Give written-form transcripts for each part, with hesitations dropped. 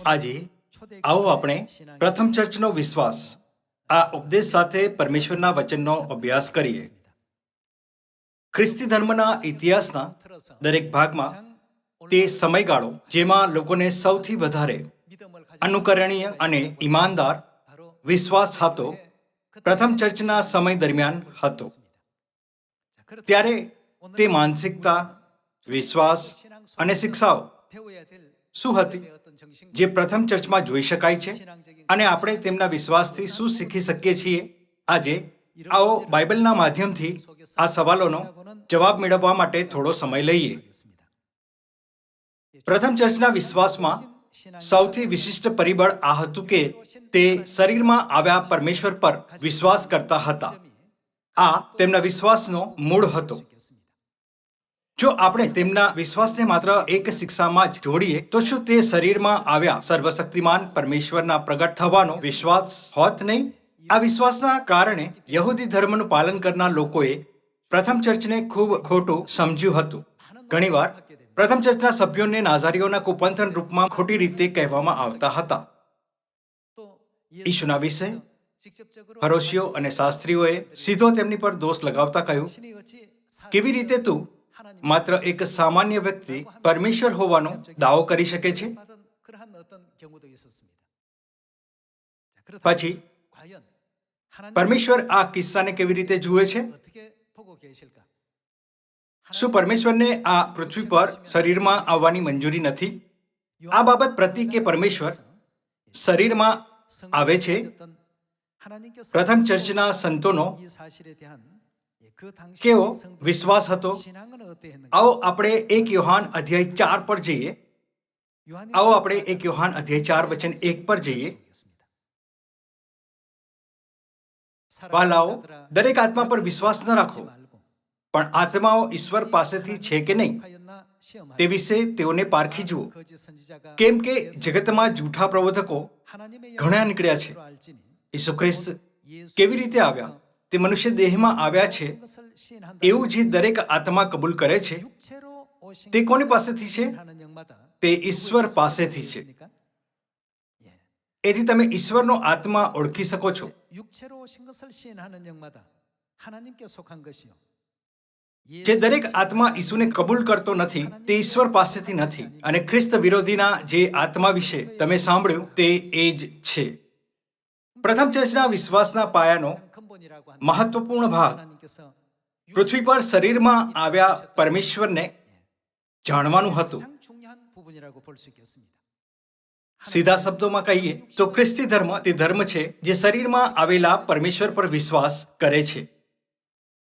આજે આવો આપણે પ્રથમ ચર્ચનો વિશ્વાસ આ ઉપદેશ સાથે પરમેશ્વરના વચનનો અભ્યાસ કરીએ. ખ્રિસ્તી ધર્મના ઇતિહાસના દરેક ભાગમાં તે સમયગાળો જેમાં લોકોને સૌથી વધારે અનુકરણીય અને ઈમાનદાર વિશ્વાસ હતો પ્રથમ ચર્ચના સમય દરમિયાન હતો. ત્યારે તે માનસિકતા, વિશ્વાસ અને શિક્ષાઓ શું હતી જે પ્રથમ ચર્ચમાં જોઈ શકાય છે અને આપણે તેમના વિશ્વાસથી શું શીખી શકીએ છીએ? આજે આવો બાઇબલના માધ્યમથી આ સવાલોનો જવાબ મેળવવા માટે થોડો સમય લઈએ. પ્રથમ ચર્ચના વિશ્વાસમાં સૌથી વિશિષ્ટ પરિબળ આ હતું કે તે શરીરમાં આવ્યા પરમેશ્વર પર વિશ્વાસ કરતા હતા. આ તેમના વિશ્વાસનો મૂળ હતો. જો આપણે તેમના વિશ્વાસને માત્ર એક શિક્ષામાં જ જોડીએ તો શું તે શરીરમાં આવ્યા સર્વશક્તિમાન પરમેશ્વરના પ્રગટ થવાનો વિશ્વાસ હોત નહીં? આ વિશ્વાસના કારણે યહૂદી ધર્મનું પાલન કરનાર લોકોએ પ્રથમ ચર્ચને ખૂબ ખોટું સમજ્યું હતું. ઘણીવાર પ્રથમ ચર્ચના સભ્યોને નાઝારીઓના કુપંથન રૂપમાં ખોટી રીતે કહેવામાં આવતા હતા. ઈશુના વિશે ફરોશીઓ અને શાસ્ત્રીઓએ સીધો તેમની પર દોષ લગાવતા કહ્યું, કેવી રીતે તું માત્ર એક સામાન્ય વ્યક્તિ પરમેશ્વર હોવાનો દાવો કરી શકે છે? પછી પરમેશ્વર આ કિસ્સાને કેવી રીતે જુએ છે? શું પરમેશ્વરને આ પૃથ્વી પર શરીરમાં આવવાની મંજૂરી નથી? આ બાબત પ્રતિ કે પરમેશ્વર શરીરમાં આવે છે? પ્રથમ ચર્ચના સંતોનો કેવો વિશ્વાસ હતો? આવો આપણે 1 યોહાન અધ્યાય 4 પર જઈએ. આવો આપણે 1 યોહાન અધ્યાય 4 વચન 1 પર જઈએ. વાલાઓ, દરેક આત્મા પર વિશ્વાસ ન રાખો, પણ આત્માઓ ઈશ્વર પાસેથી છે કે નહીં તે વિશે તેઓને પારખી જુઓ, કેમ કે જગતમાં જૂઠા પ્રબોધકો ઘણા નીકળ્યા છે. ઈસુ ખ્રિસ્ત કેવી રીતે આવ્યા? તે મનુષ્ય દેહમાં આવ્યા છે એવું જે દરેક આત્મા કબૂલ કરે છે તે કોની પાસેથી છે? તે ઈશ્વર પાસેથી છે. એથી તમે ઈશ્વરનો આત્મા ઓળખી શકો છો. જે દરેક આત્મા ઈસુને કબૂલ કરતો નથી તે ઈશ્વર પાસેથી નથી, અને ખ્રિસ્ત વિરોધીના જે આત્મા વિશે તમે સાંભળ્યું તે એ જ છે. પ્રથમ ચર્ચના વિશ્વાસના પાયાનો મહત્વપૂર્ણ ભાગ પૃથ્વી પર શરીરમાં આવ્યા પરમેશ્વરને જાણવાનું હતું. સીધા શબ્દોમાં કહીએ તો ખ્રિસ્તી ધર્મ તે ધર્મ છે જે શરીરમાં આવેલા પરમેશ્વર પર વિશ્વાસ કરે છે.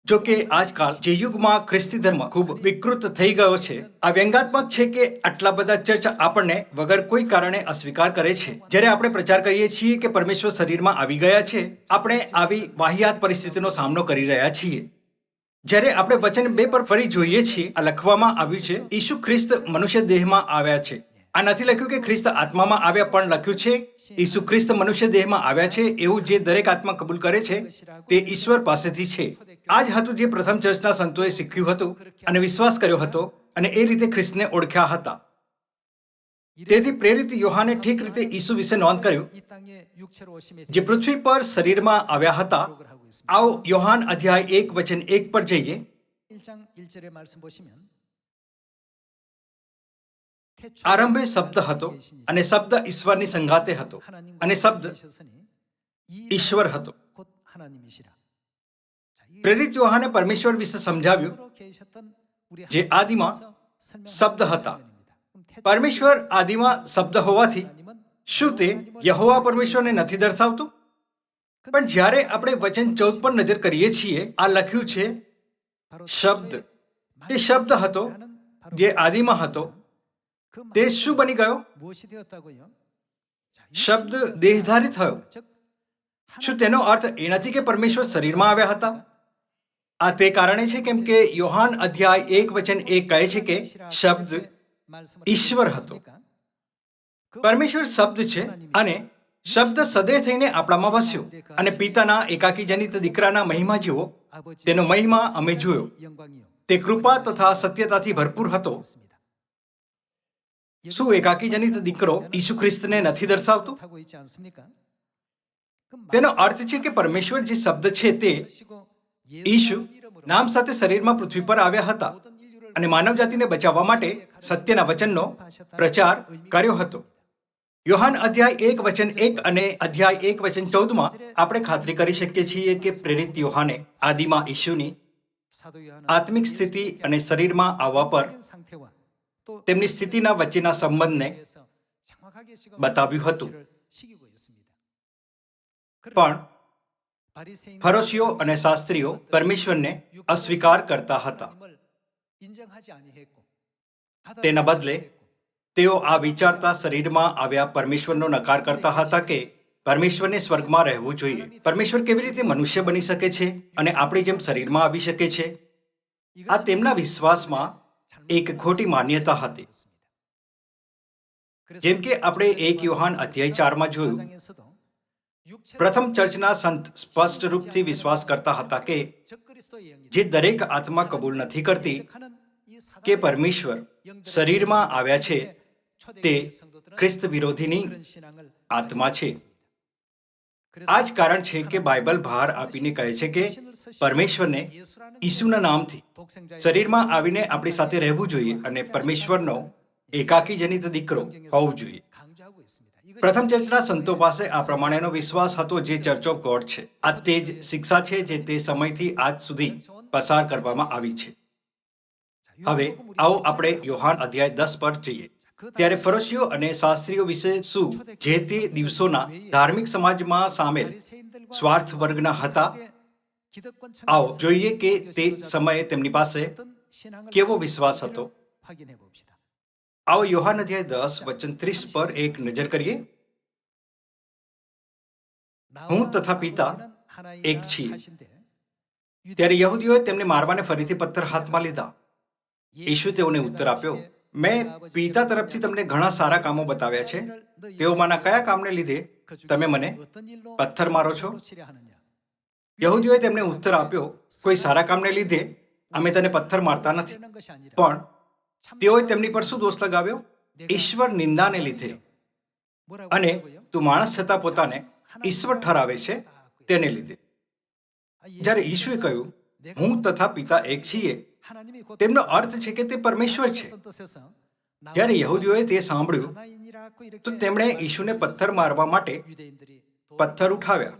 જો કે આજકાલ જે યુગમાં ખ્રિસ્તી ધર્મ ખૂબ વિકૃત થઈ ગયો છે, આ વ્યંગાત્મક છે કે આટલા બધા ચર્ચ આપણને વગર કોઈ કારણે અસ્વીકાર કરે છે. જ્યારે આપણે પ્રચાર કરીએ છીએ કે પરમેશ્વર શરીરમાં આવી ગયા છે, આપણે આવી વાહિયાત પરિસ્થિતિનો સામનો કરી રહ્યા છીએ. જ્યારે આપણે વચન 2 પર ફરી જોઈએ છીએ, આ લખવામાં આવ્યું છે, ઈસુ ખ્રિસ્ત મનુષ્ય દેહમાં આવ્યા છે. આ નથી લખ્યું કે ખ્રિસ્ત આત્મામાં આવ્યા, પણ લખ્યું છે ઈસુ ખ્રિસ્ત મનુષ્ય દેહમાં આવ્યા છે. એવું જે દરેક આત્મા કબૂલ કરે છે તે ઈશ્વર પાસેથી છે. આ જ હતું જે પ્રથમ ચર્ચના સંતોએ શીખ્યું હતું અને વિશ્વાસ કર્યો હતો, અને એ રીતે ખ્રિસ્તને ઓળખ્યા હતા. તેથી પ્રેરિત યોહાને ઠીક રીતે ઈસુ વિશે નોંધ કર્યું જે પૃથ્વી પર શરીરમાં આવ્યા હતા. આવો યોહાન અધ્યાય 1 વચન 1 પર જઈએ. આરંભે શબ્દ હતો, અને શબ્દ ઈશ્વરની સંગાતે હતો, અને શબ્દ ઈશ્વર હતો. પ્રેરિત યોહાને પરમેશ્વર વિશે સમજાવ્યું જે આદિમાં શબ્દ હતા. પરમેશ્વર આદિમાં શબ્દ હોવાથી શું તે યહોવા પરમેશ્વરને નથી દર્શાવતું? પણ જ્યારે આપણે વચન 14 પર નજર કરીએ છીએ, આ લખ્યું છે શબ્દ. તે શબ્દ હતો જે આદિમાં હતો. તે શું બની ગયો? શબ્દ દેહધારી થયો. શું તેનો અર્થ એ નથી કે પરમેશ્વર શરીરમાં આવ્યા હતા? આ તે કારણે છે કેમ કે યોહાન અધ્યાય 1 વચન 1 કહે છે કે શબ્દ ઈશ્વર હતો. પરમેશ્વર શબ્દ છે, અને શબ્દ સદય થઈને આપણામાં વસ્યો, અને પિતાના એકાકી જનિત દીકરાના મહિમા જેવો તેનો મહિમા અમે જોયો. તે કૃપા તથા સત્યતાથી ભરપૂર હતો. શું એકાકી જનિત દીકરો ઈસુ ખ્રિસ્તને નથી દર્શાવતો? તેનો અર્થ છે કે પરમેશ્વર જે શબ્દ છે તે ઈસુ નામ સાથે શરીરમાં પૃથ્વી પર આવ્યા હતા અને માનવ જાતિને બચાવવા માટે સત્યના વચનનો પ્રચાર કર્યો હતો. યોહાન અધ્યાય 1:1 અને અધ્યાય 1:14 આપણે ખાતરી કરી શકીએ છીએ કે પ્રેરિત યોહાને આદિમાં ઈસુની આત્મિક સ્થિતિ અને શરીરમાં આવવા પર તેમની સ્થિતિના વચ્ચેના સંબંધને બતાવ્યું હતું. પણ ફરોશીઓ અને શાસ્ત્રીઓ પરમેશ્વરને અસ્વીકાર કરતા હતા. તેના બદલે તેઓ આ વિચારતા શરીરમાં આવ્યા પરમેશ્વરનો નકાર કરતા હતા કે પરમેશ્વરને સ્વર્ગમાં રહેવું જોઈએ. પરમેશ્વર કેવી રીતે મનુષ્ય બની શકે છે અને આપણી જેમ શરીરમાં આવી શકે છે? આ તેમના વિશ્વાસમાં એક ખોટી માન્યતા હતી. જેમ કે આપણે 1 યોહાન અધ્યાય 4 જોયું, પ્રથમ ચર્ચના સંત સ્પષ્ટ રૂપથી વિશ્વાસ કરતા હતા કે જે દરેક આત્મા કબૂલ નથી કરતી કે પરમેશ્વર શરીરમાં આવ્યા છે તે ખ્રિસ્ત વિરોધીની આત્મા છે. આ જ કારણ છે કે બાઇબલ ભાર આપીને કહે છે કે પરમેશ્વરને ઈસુના નામથી શરીરમાં આવીને આપણી સાથે રહેવું જોઈએ અને પરમેશ્વરનો એકાકી જનિત દીકરો હોવું જોઈએ. પ્રથમ ચર્ચના સંતો પાસે આ પ્રમાણેનો વિશ્વાસ હતો જે ચર્ચ ઓફ ગોડ છે. આ તે જ શિક્ષા છે જે તે સમયથી આજ સુધી પસાર કરવામાં આવી છે. હવે આવો આપણે યોહાન અધ્યાય 10 પર જઈએ. ત્યારે ફરોશીઓ અને શાસ્ત્રીઓ વિશે શું જે તે દિવસોના ધાર્મિક સમાજમાં સામેલ સ્વાર્થ વર્ગના હતા? આવો જોઈએ કે તે સમયે તેમની પાસે કેવો વિશ્વાસ હતો. આવો યોહાન અધ્યાય 10:30 પર એક નજર કરીએ. હું તથા પિતા એક છીએ. ત્યારે યહૂદીઓએ તેમને મારવાને ફરીથી પથ્થર હાથમાં લીધા. ઈસુ તેઓને ઉત્તર આપ્યો, મેં પિતા તરફથી તમને ઘણા સારા કામો બતાવ્યા છે. તેઓમાંના કયા કામને લીધે તમે મને પથ્થર મારો છો? યહૂદીઓએ તેમને ઉત્તર આપ્યો, કોઈ સારા કામને લીધે અમે તને પથ્થર મારતા નથી. પણ તેઓએ તેમની પર શું દોષ લગાવ્યો? ઈશ્વર નિંદાને લીધે. અને તું માણસ છતાં પોતાને ઈશ્વર ઠરાવે છે તેને લીધે. જ્યારે ઈશુએ કહ્યું હું તથા પિતા એક છીએ, તેમનો અર્થ છે કે તે પરમેશ્વર છે. જ્યારે યહૂદીઓએ તે સાંભળ્યું તો તેમણે ઈશુને પથ્થર મારવા માટે પથ્થર ઉઠાવ્યા.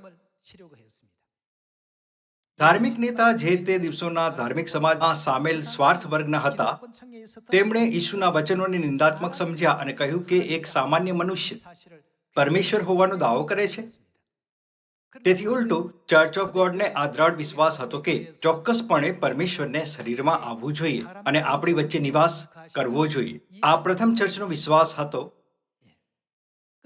ધાર્મિક નેતા જે તે દિવસોના ધાર્મિક સમાજમાં સામેલ સ્વાર્થ વર્ગના હતા, તેમણે ઈશુના વચનોને નિંદાત્મક સમજ્યા અને કહ્યું કે એક સામાન્ય મનુષ્ય પરમેશ્વર હોવાનો દાવો કરે છે. તેથી ઉલટું ચર્ચ ઓફ ગોડને આ દ્રઢ વિશ્વાસ હતો કે ચોક્કસપણે પરમેશ્વરને શરીરમાં આવવું જોઈએ અને આપણી વચ્ચે નિવાસ કરવો જોઈએ. આ પ્રથમ ચર્ચનો વિશ્વાસ હતો.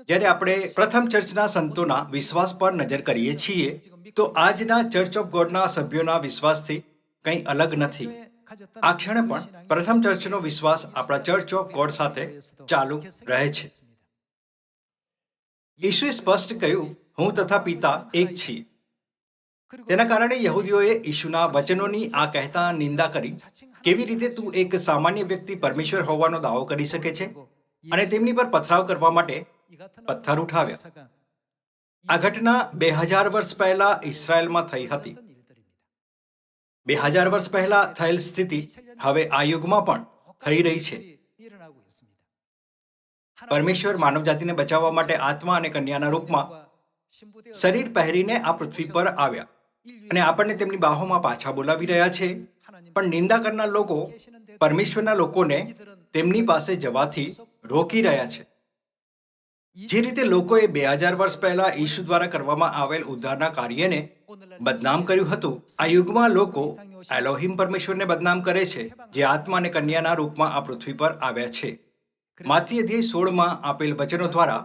જ્યારે આપણે પ્રથમ ચર્ચના સંતોના વિશ્વાસ પર નજર કરીએ છીએ તો આજના ચર્ચ ઓફ ગોડના સભ્યોના વિશ્વાસથી કંઈ અલગ નથી. આ ક્ષણે પણ પ્રથમ ચર્ચનો વિશ્વાસ આપણા ચર્ચ ઓફ ગોડ સાથે ચાલુ રહે છે. ઈશુએ સ્પષ્ટ કહ્યું હું તથા પિતા એક છીએ. તેના કારણે યહૂદીઓએ ઈશુના વચનોની આ કહેતા નિંદા કરી. કેવી રીતે તું એક સામાન્ય વ્યક્તિ પરમેશ્વર હોવાનો દાવો કરી શકે છે? અને તેમની પર પથરાવ કરવા માટે પથ્થર ઉઠાવ્યા. આ ઘટના 2000 વર્ષ પહેલા ઇઝરાયલમાં થઈ હતી. 2000 વર્ષ પહેલા થયેલ સ્થિતિ હવે આ યુગમાં પણ થઈ રહી છે. પરમેશ્વર માનવ જાતિને બચાવવા માટે આત્મા અને કન્યાના રૂપમાં શરીર પહેરીને આ પૃથ્વી પર આવ્યા અને આપણને તેમની બાહોમાં પાછા બોલાવી રહ્યા છે. પણ નિંદા કરનાર લોકો પરમેશ્વરના લોકોને તેમની પાસે જવાથી રોકી રહ્યા છે. જે રીતે લોકોએ 2000 વર્ષ પહેલા ઈસુ દ્વારા કરવામાં આવેલ ઉદ્ધારના કાર્યને બદનામ કર્યું હતું, આ યુગમાં લોકો એલોહિમ પરમેશ્વરને બદનામ કરે છે જે આત્મા અને કન્યાના રૂપમાં આ પૃથ્વી પર આવ્યા છે. માથી અધ્યાય 16 આપેલ વચનો દ્વારા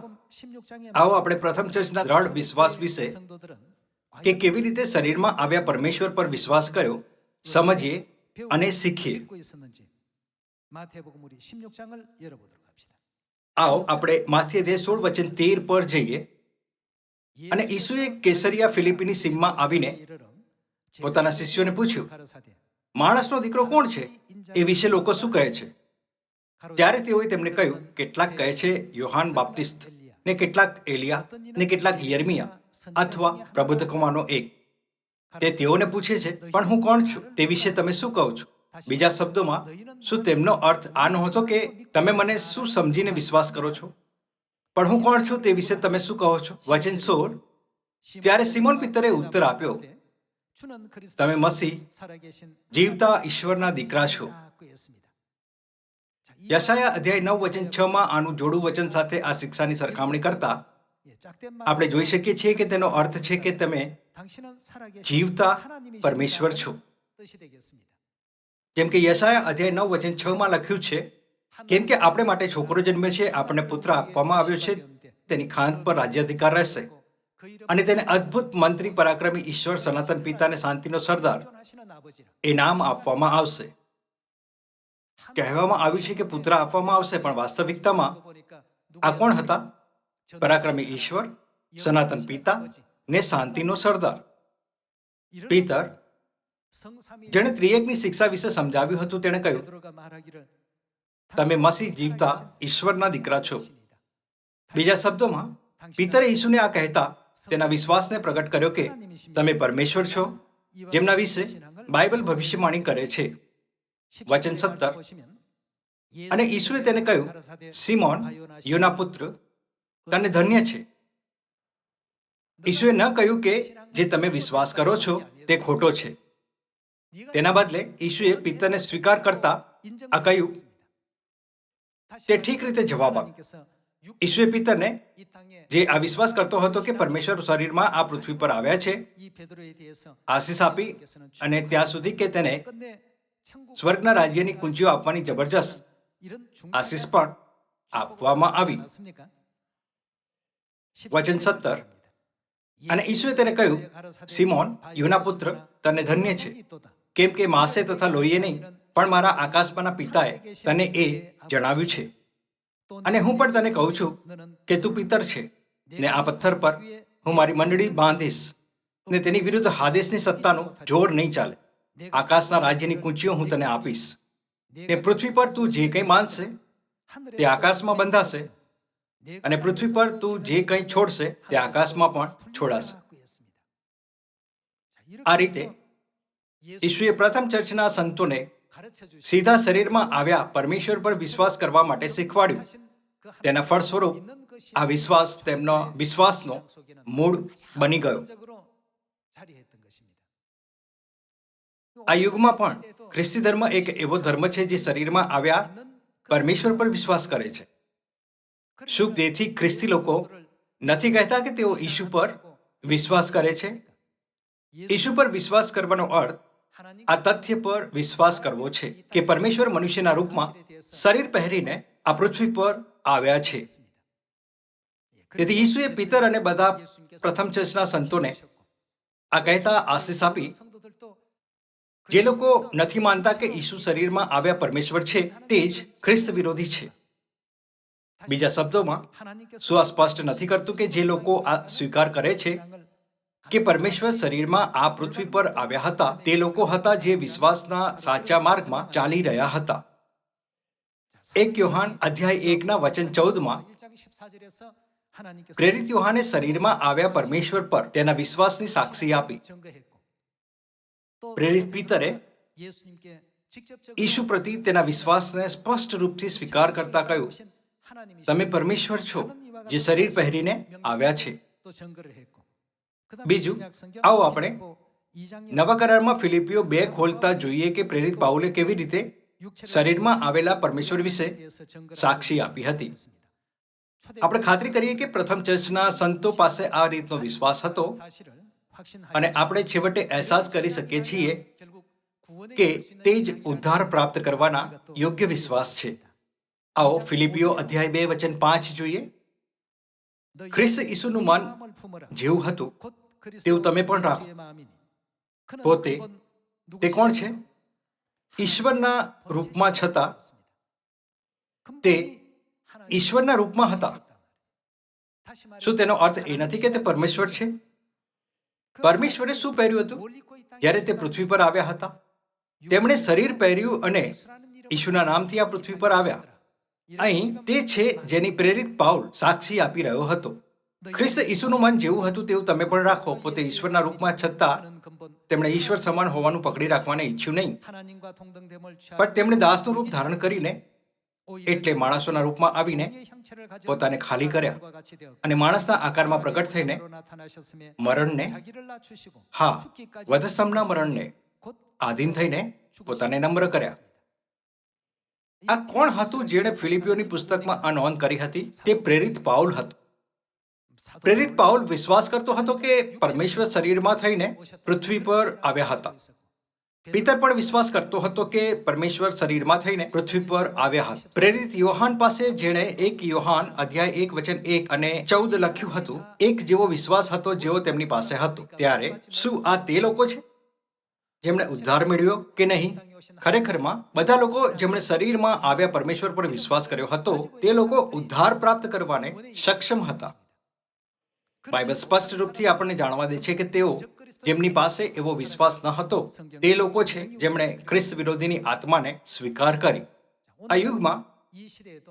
આવો આપણે પ્રથમ ચર્ચના દ્રઢ વિશ્વાસ વિશે કે કેવી રીતે શરીરમાં આવ્યા પરમેશ્વર પર વિશ્વાસ કર્યો સમજીએ અને શીખીએ. આવો આપણે માથી અધ્યાય 16:13 પર જઈએ. અને ઈસુએ કેસરિયા ફિલિપીની સીમમાં આવીને પોતાના શિષ્યોને પૂછ્યું, માણસનો દીકરો કોણ છે? એ વિશે લોકો શું કહે છે? ત્યારે તેઓએ તેમને કહ્યું, કેટલાક કહે છે યોહાન બાપ્તિસ્ત, ને કેટલાક એલિયા, ને કેટલાક યર્મિયા અથવા પ્રબોધકોમાંનો એક. તે તેઓને પૂછે છે, પણ હું કોણ છું તે વિશે તમે શું કહો છો? બીજા શબ્દોમાં, શું તેમનો અર્થ આ નહોતો કે તમે મને શું સમજીને વિશ્વાસ કરો છો, પણ હું કોણ છું તે વિશે તમે શું કહો છો? વચન 16. ત્યારે સિમોન પિતરે ઉત્તર આપ્યો, તમે મસીહ, જીવતા ઈશ્વરના દીકરા છો. યશાયા અધ્યાય 9 વચન 6 માં આનું જોડું વચન સાથે આ શિક્ષાની સરખામણી કરતા આપણે જોઈ શકીએ છીએ કે તેનો અર્થ છે કે તમે જીવતા પરમેશ્વર છો. જેમ કે યશાયા અધ્યાય 9 વચન 6 માં લખ્યું છે, કેમ કે આપણે માટે છોકરો જન્મ્યો છે, આપણને પુત્ર આપવામાં આવ્યો છે, તેની ખાંદ પર રાજ્યાધિકાર રહેશે, અને તેને અદ્ભુત મંત્રી, પરાક્રમી ઈશ્વર, સનાતન પિતા અને શાંતિનો સરદાર એ નામ આપવામાં આવશે. કહેવામાં આવ્યું છે કે પુત્ર આપવામાં આવશે, પણ વાસ્તવિકતામાં આ કોણ હતા? પરાક્રમી ઈશ્વર, સનાતન પિતા ને શાંતિનો સરદાર. પિતર, જેણે ત્રિએકની શિક્ષા વિશે સમજાવ્યું હતું, તેણે કહ્યું, તમે મસીહ, જીવતા ઈશ્વરના દીકરા છો. બીજા શબ્દોમાં, પિતરે ઈસુને આ કહેતા તેના વિશ્વાસને પ્રગટ કર્યો કે તમે પરમેશ્વર છો, જેમના વિશે બાઇબલ ભવિષ્યવાણી કરે છે. વચન 17. અને ઈસુએ તેને કહ્યું, સિમોન, યોના પુત્ર, તને ધન્ય છે. ઈસુએ ન કહ્યું કે જે તમે વિશ્વાસ કરો છો તે ખોટો છે. તેના બદલે ઈસુએ પિતરને સ્વીકાર કરતા આ કહ્યું, તે ઠીક રીતે જવાબ આપ્યો. ઈસુએ પિતરને, જે આ વિશ્વાસ કરતો હતો કે પરમેશ્વર શરીરમાં આ પૃથ્વી પર આવ્યા છે, આશીષ આપી, અને ત્યાં સુધી કે તેને સ્વર્ગના રાજ્યની કુંજીઓ આપવાની જબરજસ્ત આશીષ પણ આપવામાં આવી. વચન 17. અને ઈસુએ તેને કહ્યું, સિમોન, યોના પુત્ર, તને ધન્ય છે, કેમ કે માંસે તથા લોહીએ નહીં, પણ મારા આકાશમાંના પિતાએ તને એ જણાવ્યું છે. અને હું પણ તને કહું છું કે તું પિતર છે, ને આ પથ્થર પર હું મારી મંડળી બાંધીશ, ને તેની વિરુદ્ધ હાદેસની સત્તાનું જોર નહીં ચાલે. આકાશના રાજ્યની કુંચીઓ હું તને આપીશ, ને પૃથ્વી પર તું જે કંઈ બાંધશે તે આકાશમાં બંધાશે, અને પૃથ્વી પર તું જે કંઈ છોડશે તે આકાશમાં પણ છોડાશે. આ રીતે ઈસુએ પ્રથમ ચર્ચના સંતોને સીધા શરીરમાં આવ્યા પરમેશ્વર પર વિશ્વાસ કરવા માટે શીખવાડ્યું. તેના ફળ સ્વરૂપ આ વિશ્વાસ તેમનો વિશ્વાસનો મૂળ બની ગયો. આ યુગમાં પણ ખ્રિસ્તી ધર્મ એક એવો ધર્મ છે જે શરીરમાં આવ્યા પરમેશ્વર પર વિશ્વાસ કરે છે. શું તેથી ખ્રિસ્તી લોકો નથી કહેતા કે તેઓ ઈસુ પર વિશ્વાસ કરે છે? ઈસુ પર વિશ્વાસ કરવાનો અર્થ આ તથ્ય પર વિશ્વાસ કરવો છે કે પરમેશ્વર મનુષ્યના રૂપમાં શરીર પહેરીને આ પૃથ્વી પર આવ્યા છે. તેથી ઈસુએ પિતર અને બધા પ્રથમ ચર્ચના સંતોને આ કહેતા આશીષ આપી, જે લોકો નથી માનતા કે ઈસુ શરીરમાં આવ્યા પરમેશ્વર છે, તે જ ખ્રિસ્ત વિરોધી છે. બીજા શબ્દોમાં, શું આ સ્પષ્ટ નથી કરતું કે જે લોકો આ સ્વીકાર કરે છે કે પરમેશ્વર શરીરમાં આ પૃથ્વી પર આવ્યા હતા, તે લોકો હતા જે વિશ્વાસના સાચા માર્ગમાં ચાલી રહ્યા હતા? 1 યોહાન અધ્યાય 1 વચન 14માં પ્રેરિત યોહાને શરીરમાં આવ્યા પરમેશ્વર પર તેના વિશ્વાસની સાક્ષી આપી. પ્રેરિત પિતરે ઈસુ પ્રતિ તેના વિશ્વાસને સ્પષ્ટ રૂપથી સ્વીકાર કરતા કહ્યું, તમે પરમેશ્વર છો જે શરીર પહેરીને આવ્યા છે. બીજું, આવો આપણે નવા કરારમાં ફિલિપીઓ 2 ખોલતા જોઈએ કે પ્રેરિત પાઉલે કેવી રીતે શરીરમાં આવેલા પરમેશ્વર વિશે સાક્ષી આપી હતી. આપણે ખાતરી કરીએ કે પ્રથમ ચર્ચના સંતો પાસે આ રીતનો વિશ્વાસ હતો, અને આપણે છેવટે અહેસાસ કરી શકીએ છીએ કે તે જ ઉદ્ધાર પ્રાપ્ત કરવાના યોગ્ય વિશ્વાસ છે. આવો ફિલિપીઓ અધ્યાય 2 વચન 5 જોઈએ. ખ્રિસ્ત ઈસુનું મન જેવું હતું તેવું તમે પણ રાખો. પોતે તે કોણ છે? ઈશ્વરના રૂપમાં છતાં તે ઈશ્વરના રૂપમાં હતા. શું તેનો અર્થ એ નથી કે તે પરમેશ્વર છે? પરમેશ્વરે શું પહેર્યું હતું જ્યારે તે પૃથ્વી પર આવ્યા હતા? તેમણે શરીર પહેર્યું અને ઈશુના નામથી આ પૃથ્વી પર આવ્યા. અહીં તે છે જેની પ્રેરિત પાઉલ સાક્ષી આપી રહ્યો હતો. ખ્રિસ્ત ઈસુનું મન જેવું હતું તેવું તમે પણ રાખો. પોતે ઈશ્વરના રૂપમાં છતાં તેમણે ઈશ્વર સમાન હોવાનું પકડી રાખવાને ઈચ્છ્યું નહીં, પણ તેમણે દાસનું રૂપ ધારણ કરીને, એટલે માણસોના રૂપમાં આવીને પોતાને ખાલી કર્યા અને માણસના આકારમાં પ્રગટ થઈને મરણને, હા, વધસ્તંભના મરણને આધીન થઈને પોતાને નમ્ર કર્યા. આ કોણ હતું જેણે ફિલિપીઓની પુસ્તકમાં આ નોંધ કરી હતી? તે પ્રેરિત પાઉલ હતો. પ્રેરિત પાઉલ વિશ્વાસ કરતો હતો કે પરમેશ્વર શરીરમાં થઈને પૃથ્વી પર આવ્યા હતા. પીતર પણ વિશ્વાસ કરતો હતો કે પરમેશ્વર શરીરમાં થઈને પૃથ્વી પર આવ્યા હતા. પ્રેરિત યોહાન પાસે, જેણે 1 યોહાન અધ્યાય 1 વચન 1 અને 14 લખ્યું હતું, એક જેવો વિશ્વાસ હતો જેવો તેમની પાસે હતો. ત્યારે શું આ તે લોકો છે જેમણે ઉદ્ધાર મેળવ્યો કે નહીં? ખરેખરમાં બધા લોકો જેમણે શરીરમાં આવ્યા પરમેશ્વર પર વિશ્વાસ કર્યો હતો તે લોકો ઉદ્ધાર પ્રાપ્ત કરવાને સક્ષમ હતા. બાઇબલ સ્પષ્ટ રૂપથી આપણને જાણવા દે છે કે તેઓ જેમની પાસે એવો વિશ્વાસ ન હતો તે લોકો છે જેમણે ખ્રિસ્ત વિરોધીની આત્માને સ્વીકાર કરી. આ યુગમાં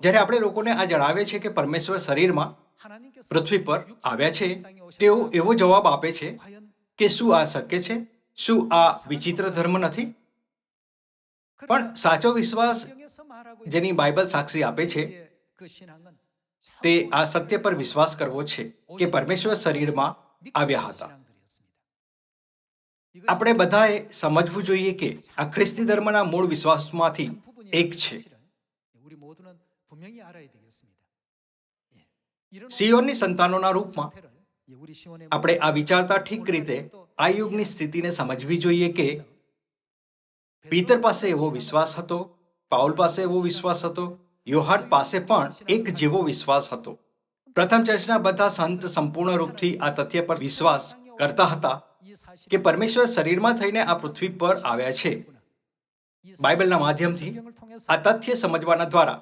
જ્યારે આપણે લોકોને આ જણાવે છે કે પરમેશ્વર શરીરમાં પૃથ્વી પર આવ્યા છે, તેઓ એવો જવાબ આપે છે કે શું આ શક્ય છે? શું આ વિચિત્ર ધર્મ નથી? પણ સાચો વિશ્વાસ જેની બાઇબલ સાક્ષી આપે છે તે આ સત્ય પર વિશ્વાસ કરવો છે કે પરમેશ્વર શરીરમાં આવ્યા હતા. આપણે બધાએ સમજવું જોઈએ કે આ ખ્રિસ્તી ધર્મના મૂળ વિશ્વાસમાંથી એક છે. સિયોનની સંતાનોના રૂપમાં આપણે આ વિચારતા ઠીક રીતે આ યુગની સ્થિતિને સમજવી જોઈએ કે પીતર પાસે એવો વિશ્વાસ હતો, પાઉલ પાસે એવો વિશ્વાસ હતો, યોહાન પાસે પણ એક જેવો વિશ્વાસ હતો. પ્રથમ ચર્ચના બધા સંત સંપૂર્ણ રૂપથી આ તથ્ય પર વિશ્વાસ કરતા હતા કે પરમેશ્વર શરીરમાં થઈને આ પૃથ્વી પર આવ્યા છે. બાઇબલના માધ્યમથી આ તથ્ય સમજવાના દ્વારા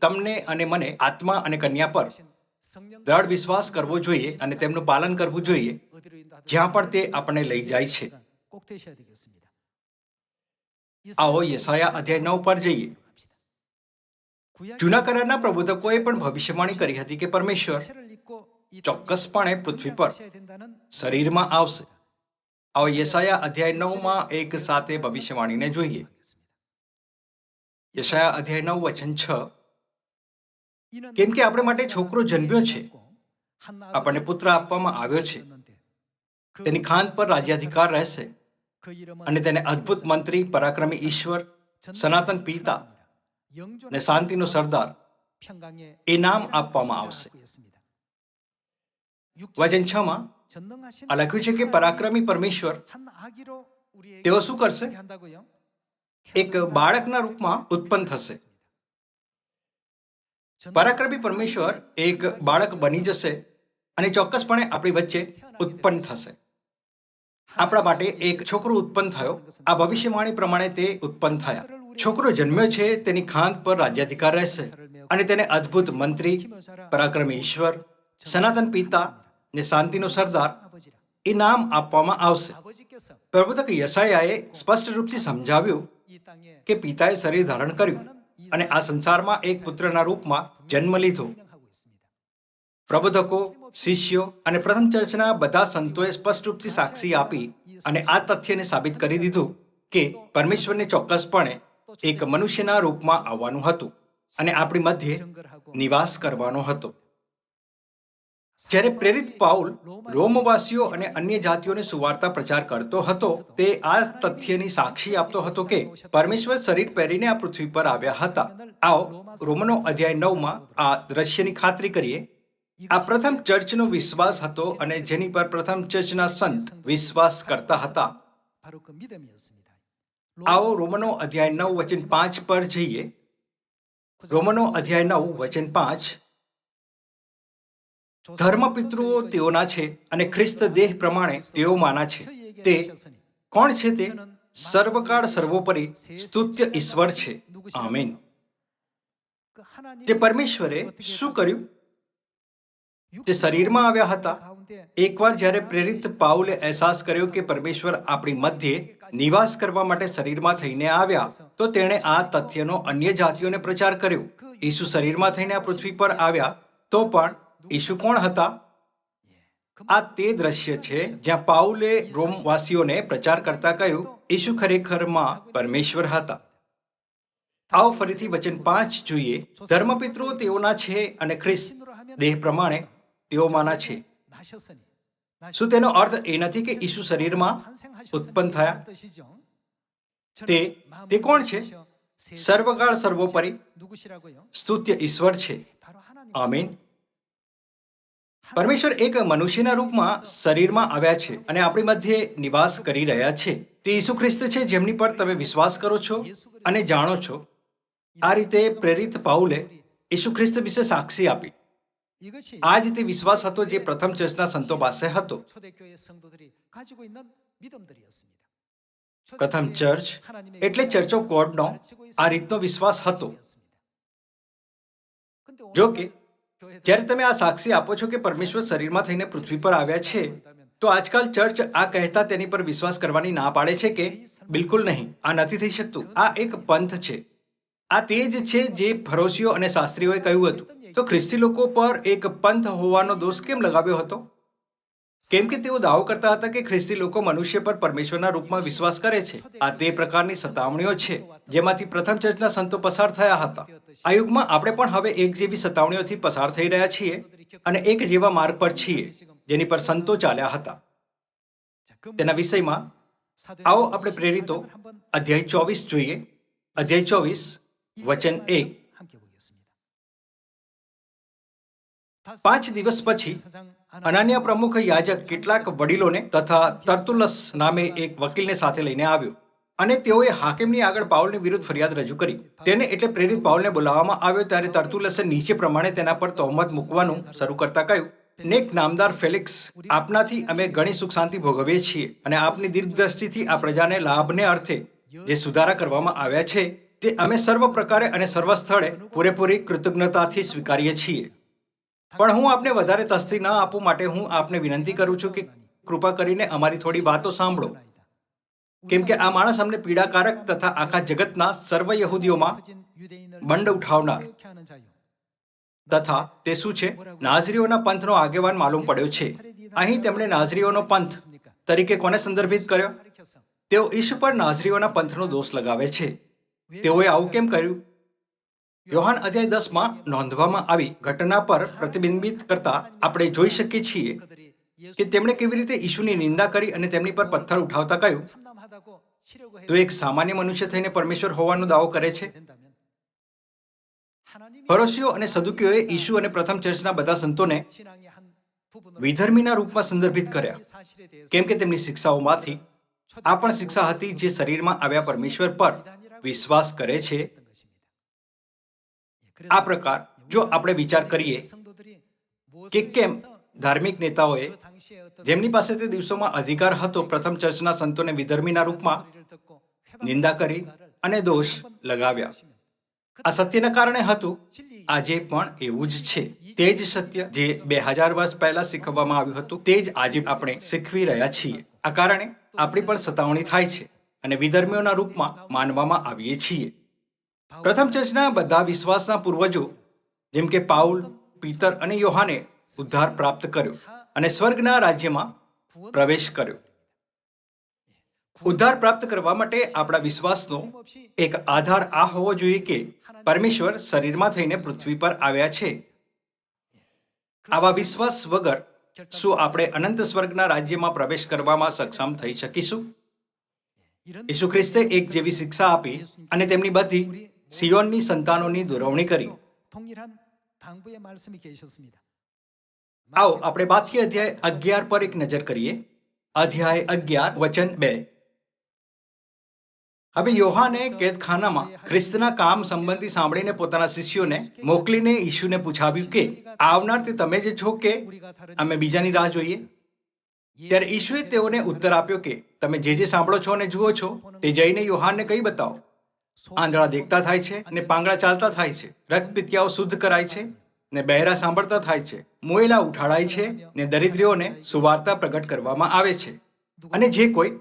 તમને અને મને આત્મા અને કન્યા પર દ્રઢ વિશ્વાસ કરવો જોઈએ અને તેમનું પાલન કરવું જોઈએ જ્યાં પણ તે આપણને લઈ જાય છે. આવો યશાયા અધ્યાય 9 પર જઈએ. જૂના કરારના પ્રબોધકોએ પણ ભવિષ્યવાણી કરી હતી કે પરમેશ્વર ચોક્કસપણે પૃથ્વી પર શરીરમાં આવશે. આવો યશાયા અધ્યાય 9 એક સાથે ભવિષ્યવાણીને જોઈએ. યશાયા અધ્યાય 9 વચન 6. કેમ કે આપણે માટે છોકરો જન્મ્યો છે, આપણને પુત્ર આપવામાં આવ્યો છે, તેની ખાંદ પર રાજ્યાધિકાર રહેશે અને તેને અદ્ભુત મંત્રી, પરાક્રમી ઈશ્વર, સનાતન પિતા ને શાંતિનો સરદાર એ નામ આપવામાં આવશે. વચન 6 આ લખ્યું છે કે પરાક્રમી પરમેશ્વર તેઓ શું કરશે? એક બાળકના રૂપમાં ઉત્પન્ન થશે. પરાક્રમી પરમેશ્વર એક બાળક બની જશે અને ચોક્કસપણે આપણી વચ્ચે ઉત્પન્ન થશે. આપણા માટે એક છોકરો ઉત્પન્ન થયો. આ ભવિષ્યવાણી પ્રમાણે તે ઉત્પન્ન થયા. છોકરો જન્મ્યો છે, તેની ખાંદ પર રાજ્યાધિકાર રહેશે અને તેને અદ્ભુત મંત્રી, પરાક્રમી ઈશ્વર, સનાતન પિતા ને શાંતિનો સરદાર એ નામ આપવામાં આવશે. પ્રભુતક યશાયાએ સ્પષ્ટ રૂપથી સમજાવ્યું કે પિતાએ શરીર ધારણ કર્યું અને આ સંસારમાં એક પુત્રના રૂપમાં જન્મ લીધો. પ્રબોધકો, શિષ્યો અને પ્રથમ ચર્ચના બધા સંતોએ સ્પષ્ટ રૂપથી સાક્ષી આપી અને આ તથ્યને સાબિત કરી દીધું કે પરમેશ્વરને ચોક્કસપણે એક મનુષ્યના રૂપમાં આવવાનું હતું અને આપણી મધ્યે નિવાસ કરવાનો હતો. જ્યારે પ્રેરિત પાઉલ રોમવાસીઓ અને અન્ય જાતિઓને સુવાર્તા પ્રચાર કરતો હતો, તે આ તથ્યની સાક્ષી આપતો હતો કે પરમેશ્વર શરીર પહેરીને આ પૃથ્વી પર આવ્યા હતા. આવો રોમનો અધ્યાય 9 આ દ્રશ્યની ખાતરી કરીએ. આ પ્રથમ ચર્ચનો વિશ્વાસ હતો અને જેની પર પ્રથમ ચર્ચના સંત વિશ્વાસ કરતા હતા. આવો રોમનો અધ્યાય 9 વચન 5 પર જઈએ. રોમનો અધ્યાય 9 વચન 5. ધર્મપિતૃઓ તેઓના છે અને ખ્રિસ્ત દેહ પ્રમાણે તેઓમાંના છે. તે કોણ છે? તે સર્વકાળ સર્વોપરી સ્તુત્ય ઈશ્વર છે. આમીન. તે પરમેશ્વરે શું કર્યું? તે શરીરમાં આવ્યા હતા. એકવાર જ્યારે પ્રેરિત પાઉલે અહેસાસ કર્યો કે પરમેશ્વર આપણી મધ્યે નિવાસ કરવા માટે શરીરમાં થઈને આવ્યા, તો તેણે આ તથ્યનો અન્ય જાતિઓને પ્રચાર કર્યો. ઈસુ શરીરમાં થઈને આ પૃથ્વી પર આવ્યા તો પણ ઈસુ કોણ હતા? આ તે દ્રશ્ય છે જ્યાં પાઉલે રોમવાસીઓને પ્રચાર કરતા કહ્યું ઈસુ ખરેખરમાં પરમેશ્વર હતા. આવો ફરીથી વચન 5 જોઈએ. ધર્મપિતૃઓ તેઓના છે અને ખ્રિસ્ત દેહ પ્રમાણે તેઓમાંના છે. શું તેનો અર્થ એ નથી કે ઈસુ શરીરમાં ઉત્પન્ન થયા? તે કોણ છે? સર્વકાળ સર્વોપરી સ્તુત્ય ઈશ્વર છે. આમીન. પરમેશ્વર એક મનુષ્યના રૂપમાં શરીરમાં આવ્યા છે અને આપણી મધ્યે નિવાસ કરી રહ્યા છે. તે ઈસુ ખ્રિસ્ત છે જેમની પર તમે વિશ્વાસ કરો છો અને જાણો છો. આ રીતે પ્રેરિત પાઉલે ઈસુ ખ્રિસ્ત વિશે સાક્ષી આપી. આ જ તે વિશ્વાસ હતો જે પ્રથમ ચર્ચના સંતો પાસે હતો. પ્રથમ ચર્ચ એટલે ચર્ચ ઓફ ગોડનો આ રીતનો વિશ્વાસ હતો. જો કે જ્યારે તમે આ સાક્ષી આપો છો કે પરમેશ્વર શરીરમાં થઈને પૃથ્વી પર આવ્યા છે, તો આજકાલ ચર્ચ આ કહેતા તેની પર વિશ્વાસ કરવાની ના પાડે છે કે બિલકુલ નહીં, આ નથી થઈ શકતું, આ એક પંથ છે. આ તે જ છે જે ફરોશીઓ અને શાસ્ત્રીઓએ કહ્યું હતું. તો ખ્રિસ્તી લોકો પર એક પંથ હોવાનો દોષ કેમ લગાવ્યો હતો? કેમ કે તેઓ દાવો કરતા હતા કે ખ્રિસ્તી લોકો મનુષ્ય પર પરમેશ્વરના રૂપમાં વિશ્વાસ કરે છે. આ તે પ્રકારની સતાવણીઓ છે જેમાંથી પ્રથમ ચર્ચના સંતો પસાર થયા હતા. આ યુગમાં આપણે પણ હવે એક જેવી સતાવણીઓથી પસાર થઈ રહ્યા છીએ અને એક જેવા માર્ગ પર છીએ જેની પર સંતો ચાલ્યા હતા. તેના વિષયમાં આવો આપણે પ્રેરિતો અધ્યાય 24 જોઈએ. અધ્યાય 24 વચન 1. 5 દિવસ પછી અનાનિયા પ્રમુખ યાજક કેટલાક વડીલોને તથા તર્તુલસ નામે એક વકીલને સાથે લઈને આવ્યો અને તેઓએ હાકીમની આગળ પાઉલની વિરુદ્ધ ફરિયાદ રજૂ કરી. તેને એટલે પ્રેરિત પાઉલને બોલાવવામાં આવ્યો ત્યારે તર્તુલસે નીચે પ્રમાણે તેના પર તહોમત મૂકવાનું શરૂ કરતા કહ્યું, નેક નામદાર ફેલિક્સ, આપનાથી અમે ઘણી સુખ શાંતિ ભોગવીએ છીએ અને આપની દીર્ઘદ્રષ્ટિથી આ પ્રજાને લાભને અર્થે જે સુધારા કરવામાં આવ્યા છે તે અમે સર્વ પ્રકારે અને સર્વ સ્થળે પૂરેપૂરી કૃતજ્ઞતાથી સ્વીકારીએ છીએ. પણ હું આપને વધારે તસ્તી ન આપું માટે હું આપને વિનંતી કરું છું કે કૃપા કરીને અમારી થોડી વાતો સાંભળો, કેમ કે આ માણસ અમને પીડાકારક તથા આખા જગતના સર્વ યહૂદીઓમાં બંડ ઉઠાવનાર તથા તે શું છે, નાઝરીઓના પંથનો આગેવાન માલુમ પડ્યો છે. અહીં તેમણે નાઝરીઓનો પંથ તરીકે કોને સંદર્ભિત કર્યો? તેઓ ઈસુ પર નાઝરીઓના પંથનો દોષ લગાવે છે. તેઓએ આવું કેમ કર્યું? યોહાન અધ્યાય 10 નોંધવામાં આવી ઘટના પર પ્રતિબિંબિત કરતા આપણે જોઈ શકીએ છીએ કે તેમણે કેવી રીતે ઈશુની નિંદા કરી અને તેમની પર પથ્થર ઉઠાવતા કહ્યું, તો એક સામાન્ય મનુષ્ય થઈને પરમેશ્વર હોવાનો દાવો કરે છે. ફરોશીઓ અને સદુકીઓએ ઈસુ અને પ્રથમ ચર્ચના બધા સંતોને વિધર્મીના રૂપમાં સંદર્ભિત કર્યા, કેમ કે તેમની શિક્ષાઓમાંથી આ પણ શિક્ષા હતી જે શરીરમાં આવ્યા પરમેશ્વર પર વિશ્વાસ કરે છે. આ પ્રકાર જો આપણે વિચાર કરીએ કે કેમ ધાર્મિક નેતાઓએ જેમની પાસે તે દિવસોમાં અધિકાર હતો પ્રથમ ચર્ચના સંતોને વિધર્મીના રૂપમાં નિંદા કરી અને દોષ લગાવ્યા. આ સત્યના કારણે હતું. આજે પણ એવું જ છે. તે જ સત્ય જે 2000 વર્ષ પહેલા શીખવવામાં આવ્યું હતું તે જ આજે આપણે શીખવી રહ્યા છીએ. આ કારણે આપણી પણ સતાવણી થાય છે અને વિધર્મીઓના રૂપમાં માનવામાં આવીએ છીએ. પ્રથમ ચર્ચના બધા વિશ્વાસના પૂર્વજો જેમ કે પાઉલ, પીતર અને યોહાને ઉદ્ધાર પ્રાપ્ત કર્યો અને સ્વર્ગના રાજ્યમાં પ્રવેશ કર્યો. ઉદ્ધાર પ્રાપ્ત કરવા માટે આપણા વિશ્વાસનો એક આધાર આ હોવો જોઈએ કે પરમેશ્વર શરીરમાં થઈને પૃથ્વી પર આવ્યા છે. આવા વિશ્વાસ વગર શું આપણે અનંત સ્વર્ગના રાજ્યમાં પ્રવેશ કરવામાં સક્ષમ થઈ શકીશું? ઈસુ ખ્રિસ્તે એક જેવી શિક્ષા આપી અને તેમની બધી સિયોનની સંતાનોની દોરવણી કરી. આવો આપણે બાકી અધ્યાય 11 પર એક નજર કરીએ. અધ્યાય 11 વચન 2. હવે યોહાને કેદખાનામાં ખ્રિસ્તના કામ સંબંધી સાંભળીને પોતાના શિષ્યોને મોકલીને ઈશુને પૂછાવ્યું કે આવનાર તે તમે જ છો કે અમે બીજાની રાહ જોઈએ? ત્યારે ઈશુએ તેઓને ઉત્તર આપ્યો કે તમે જે જે સાંભળો છો અને જુઓ છો તે જઈને યોહાનને કહી બતાવો. આંધળા દેખતા થાય છે ને પાંગળા ચાલતા થાય છે, રક્તપિત્યાઓ શુદ્ધ કરાય છે ને બહેરા સાંભળતા થાય છે, મોયેલા ઉઠાડાય છે ને દરિદ્રીઓને સુવાર્તા પ્રગટ કરવામાં આવે છે. અને જે કોઈ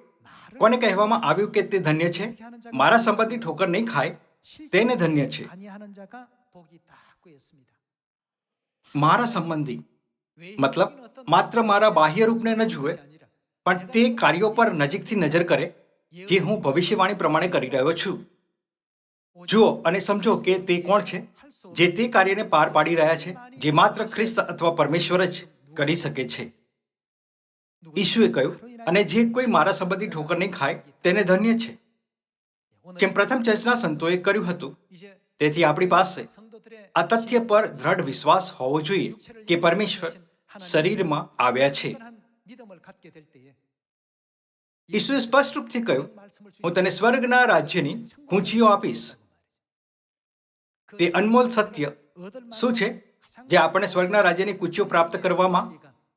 કોને કહેવામાં આવ્યું કે તે ધન્ય છે, મારા સંબંધી ઠોકર નહીં ખાય તેને ધન્ય છે. મારા સંબંધી મતલબ માત્ર મારા બાહ્ય રૂપને ન જુએ, પણ તે કાર્યો પર નજીકથી નજર કરે જે હું ભવિષ્યવાણી પ્રમાણે કરી રહ્યો છું. જુઓ અને સમજો કે તે કોણ છે જે તે કાર્યને પાર પાડી રહ્યા છે જે માત્ર ખ્રિસ્ત અથવા પરમેશ્વર જ કરી શકે છે. ઈશુએ કહ્યું, અને જે કોઈ મારા સંબંધી ઠોકર નહીં ખાય તેને ધન્ય છે, જેમ પ્રથમ ચર્ચના સંતોએ કર્યું હતું. તેથી આપણી પાસે આ તથ્ય પર દ્રઢ વિશ્વાસ હોવો જોઈએ કે પરમેશ્વર શરીરમાં આવ્યા છે. ઈશુએ સ્પષ્ટ રૂપથી કહ્યું, હું તને સ્વર્ગના રાજ્યની કૂંચીઓ આપીશ. તે અનમોલ સત્ય શું છે જે આપણને સ્વર્ગના રાજ્યની કૂંચીઓ પ્રાપ્ત કરવામાં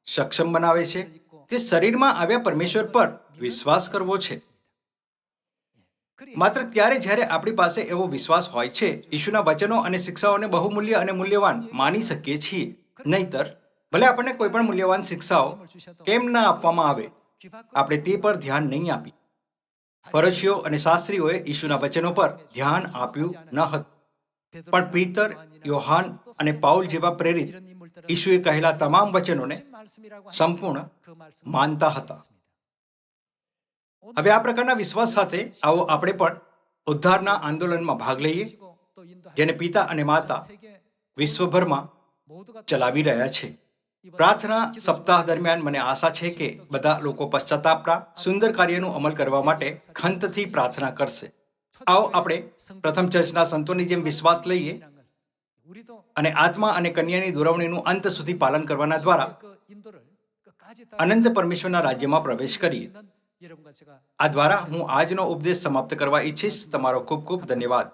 સક્ષમ બનાવે છે? તે શરીરમાં આવ્યા પરમેશ્વર પર વિશ્વાસ કરવો છે. માત્ર ત્યારે જ્યારે આપણી પાસે એવો વિશ્વાસ હોય છે, ઈશુના વચનો અને શિક્ષાઓને બહુમૂલ્ય અને મૂલ્યવાન માની શકીએ છીએ. નહીંતર ભલે આપણને કોઈ પણ મૂલ્યવાન શિક્ષાઓ કેમ ના આપવામાં આવે, આપણે તે પર ધ્યાન નહીં આપી. ફરીસીઓ અને શાસ્ત્રીઓએ ઈશુના વચનો પર ધ્યાન આપ્યું ન હતું, પણ પીતર, યોહાન અને પાઉલ જેવા પ્રેરિત ઈશુએ કહેલા તમામ વચનોને સંપૂર્ણ માનતા હતા. હવે આ પ્રકારના વિશ્વાસ સાથે આવો આપણે પણ ઉદ્ધારના આંદોલનમાં ભાગ લઈએ, જેને પિતા અને માતા વિશ્વભરમાં ચલાવી રહ્યા છે. પ્રાર્થના સપ્તાહ દરમિયાન મને આશા છે કે બધા લોકો પશ્ચાતાપના સુંદર કાર્યનું અમલ કરવા માટે ખંતથી પ્રાર્થના કરશે. આવો આપણે પ્રથમ ચર્ચના સંતોની જેમ વિશ્વાસ લઈએ અને આત્મા અને કન્યાની દોરવણીનું અંત સુધી પાલન કરવાના દ્વારા અનંત પરમેશ્વરના રાજ્યમાં પ્રવેશ કરીએ. આ દ્વારા હું આજનો ઉપદેશ સમાપ્ત કરવા ઈચ્છીશ. તમારો ખૂબ ખૂબ ધન્યવાદ.